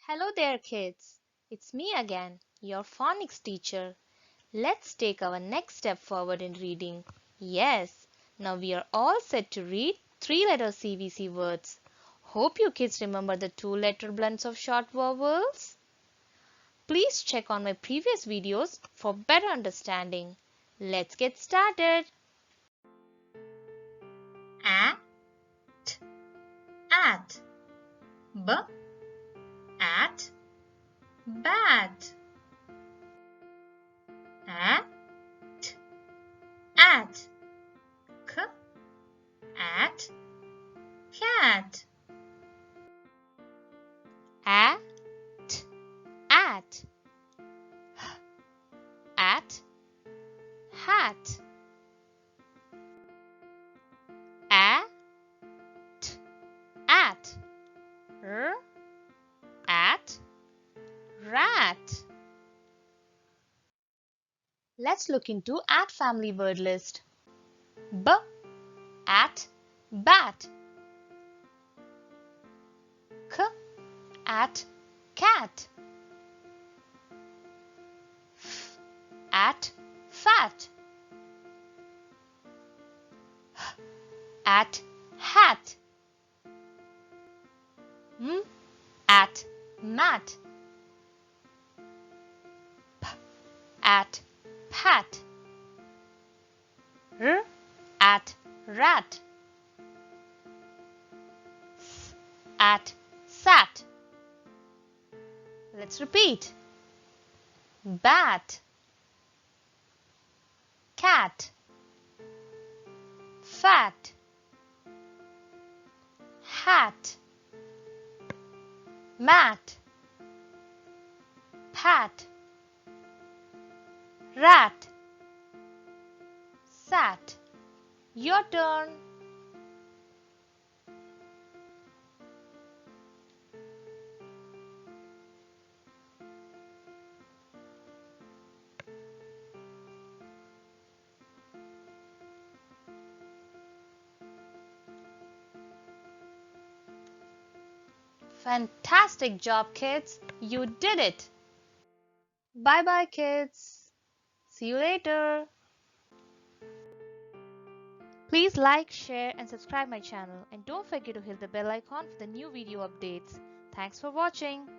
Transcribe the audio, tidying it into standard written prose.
Hello there, kids. It's me again, your phonics teacher. Let's take our next step forward in reading. Yes, now we are all set to read three-letter CVC words. Hope you kids remember the two-letter blends of short vowels. Please check on my previous videos for better understanding. Let's get started. At, at, b, at, bat, at, at, k, at, cat, At, at, at, hat. At, at, rat. Let's look into at family word list. B, at, bat. K, at, cat. F, at, fat. H, at, hat. M, at, mat. P, at, pat. R, at, rat. S, at, sat. Let's repeat. Bat, cat, fat, hat, mat, pat, rat, sat. Your turn. Fantastic job, kids. You did it. Bye-bye, kids. See you later. Please like, share and subscribe my channel and don't forget to hit the bell icon for the new video updates. Thanks for watching.